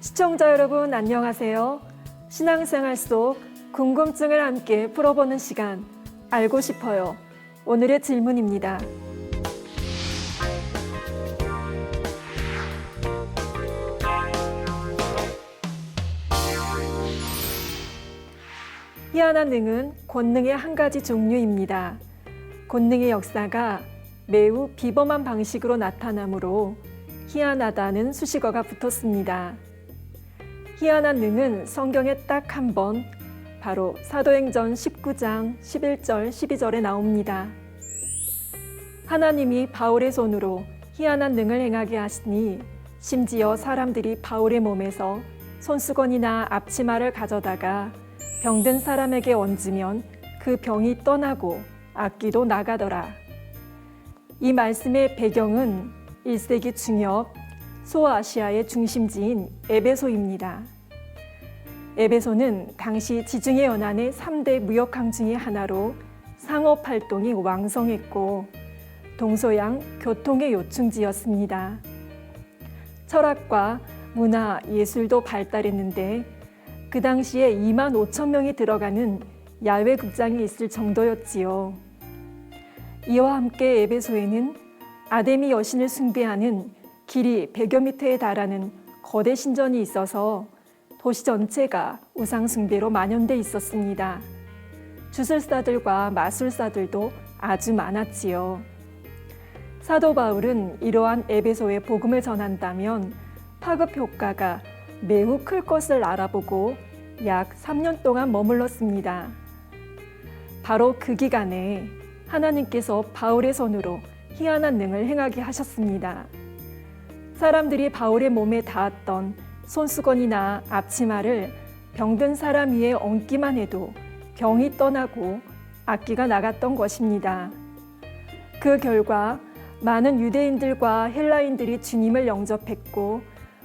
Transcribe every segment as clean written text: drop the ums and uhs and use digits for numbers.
시청자 여러분 안녕하세요. 신앙생활 속 궁금증을 함께 풀어보는 시간 알고 싶어요. 오늘의 질문입니다. 희한한 능은 권능의 한 가지 종류입니다. 권능의 역사가 매우 비범한 방식으로 나타나므로 희한하다는 수식어가 붙었습니다. 희한한 능은 성경에 딱 한 번, 바로 사도행전 19장 11절 12절에 나옵니다. 하나님이 바울의 손으로 희한한 능을 행하게 하시니 심지어 사람들이 바울의 몸에서 손수건이나 앞치마를 가져다가 병든 사람에게 얹으면 그 병이 떠나고 악기도 나가더라. 이 말씀의 배경은 1세기 중엽 소아시아의 중심지인 에베소입니다. 에베소는 당시 지중해 연안의 3대 무역항 중의 하나로 상업 활동이 왕성했고 동서양 교통의 요충지였습니다. 철학과 문화, 예술도 발달했는데 그 당시에 2만 5천 명이 들어가는 야외 극장이 있을 정도였지요. 이와 함께 에베소에는 아데미 여신을 숭배하는 길이 100여 미터에 달하는 거대 신전이 있어서 도시 전체가 우상 숭배로 만연돼 있었습니다. 주술사들과 마술사들도 아주 많았지요. 사도 바울은 이러한 에베소에 복음을 전한다면 파급 효과가 매우 클 것을 알아보고 약 3년 동안 머물렀습니다. 바로 그 기간에 하나님께서 바울의 손으로 희한한 능을 행하게 하셨습니다. 사람들이 바울의 몸에 닿았던 손수건이나 앞치마를 병든 사람 위에 얹기만 해도 병이 떠나고 악기가 나갔던 것입니다. 그 결과 많은 유대인들과 헬라인들이 주님을 영접했고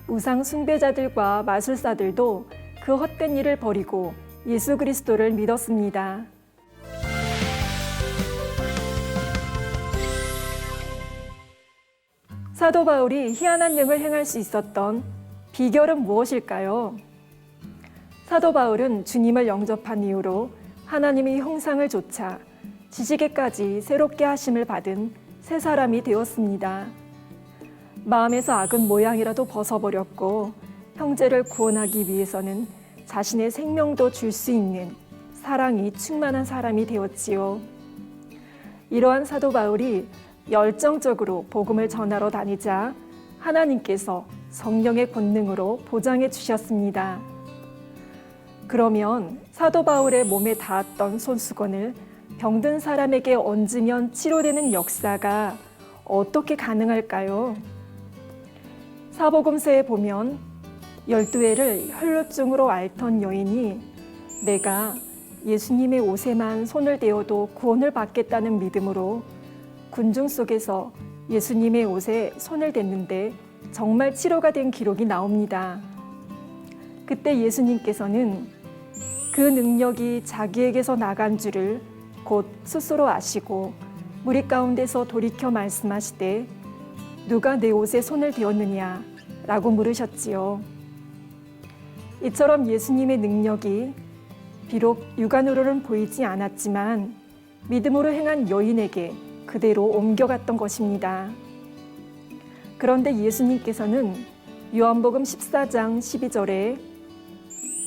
우상 숭배자들과 마술사들도 그 헛된 일을 버리고 예수 그리스도를 믿었습니다. 사도 바울이 희한한 능을 행할 수 있었던 비결은 무엇일까요? 사도 바울은 주님을 영접한 이후로 하나님의 형상을 조차 지지개까지 새롭게 하심을 받은 새 사람이 되었습니다. 마음에서 악은 모양이라도 벗어버렸고 형제를 구원하기 위해서는 자신의 생명도 줄 수 있는 사랑이 충만한 사람이 되었지요. 이러한 사도 바울이 열정적으로 복음을 전하러 다니자 하나님께서 성령의 권능으로 보장해 주셨습니다. 그러면 사도 바울의 몸에 닿았던 손수건을 병든 사람에게 얹으면 치료되는 역사가 어떻게 가능할까요? 사복음서에 보면 12회를 혈루증으로 앓던 여인이 내가 예수님의 옷에만 손을 대어도 구원을 받겠다는 믿음으로 군중 속에서 예수님의 옷에 손을 댔는데 정말 치료가 된 기록이 나옵니다. 그때 예수님께서는 그 능력이 자기에게서 나간 줄을 곧 스스로 아시고 무리 가운데서 돌이켜 말씀하시되 누가 내 옷에 손을 대었느냐 라고 물으셨지요. 이처럼 예수님의 능력이 비록 육안으로는 보이지 않았지만 믿음으로 행한 여인에게 그대로 옮겨갔던 것입니다. 그런데 예수님께서는 요한복음 14장 12절에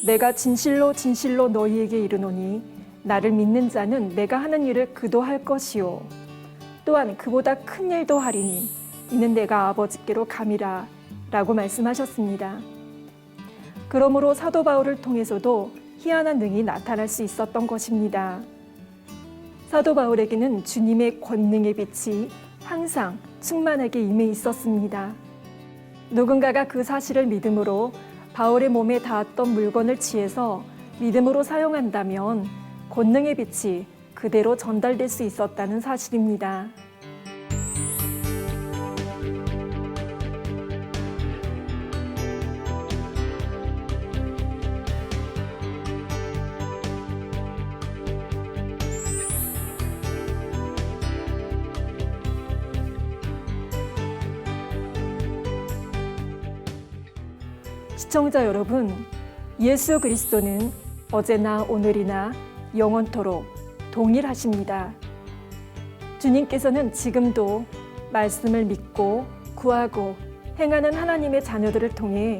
내가 진실로 진실로 너희에게 이르노니 나를 믿는 자는 내가 하는 일을 그도 할 것이요 또한 그보다 큰 일도 하리니 이는 내가 아버지께로 감이라 라고 말씀하셨습니다. 그러므로 사도 바울을 통해서도 희한한 능이 나타날 수 있었던 것입니다. 사도 바울에게는 주님의 권능의 빛이 항상 충만하게 임해 있었습니다. 누군가가 그 사실을 믿음으로 바울의 몸에 닿았던 물건을 취해서 믿음으로 사용한다면 권능의 빛이 그대로 전달될 수 있었다는 사실입니다. 시청자 여러분, 예수 그리스도는 어제나 오늘이나 영원토록 동일하십니다. 주님께서는 지금도 말씀을 믿고 구하고 행하는 하나님의 자녀들을 통해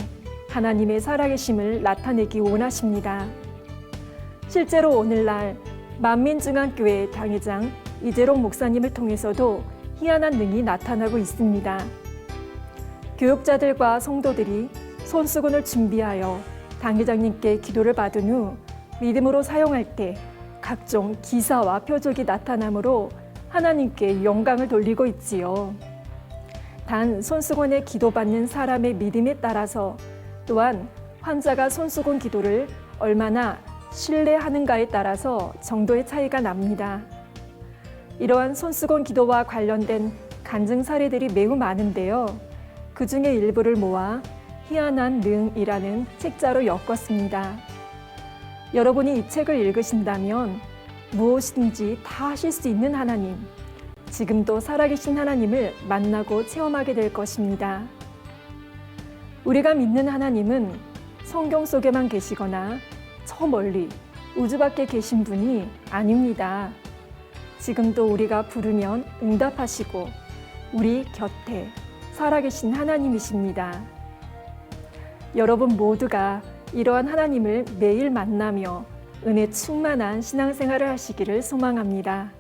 하나님의 살아계심을 나타내기 원하십니다. 실제로 오늘날 만민중앙교회 당회장 이재록 목사님을 통해서도 희한한 능이 나타나고 있습니다. 교육자들과 성도들이 손수건을 준비하여 당회장님께 기도를 받은 후 믿음으로 사용할 때 각종 기사와 표적이 나타나므로 하나님께 영광을 돌리고 있지요. 단 손수건에 기도받는 사람의 믿음에 따라서 또한 환자가 손수건 기도를 얼마나 신뢰하는가에 따라서 정도의 차이가 납니다. 이러한 손수건 기도와 관련된 간증 사례들이 매우 많은데요. 그 중에 일부를 모아 희한한 능이라는 책자로 엮었습니다. 여러분이 이 책을 읽으신다면 무엇이든지 다 하실 수 있는 하나님, 지금도 살아계신 하나님을 만나고 체험하게 될 것입니다. 우리가 믿는 하나님은 성경 속에만 계시거나 저 멀리 우주 밖에 계신 분이 아닙니다. 지금도 우리가 부르면 응답하시고 우리 곁에 살아계신 하나님이십니다. 여러분 모두가 이러한 하나님을 매일 만나며 은혜 충만한 신앙생활을 하시기를 소망합니다.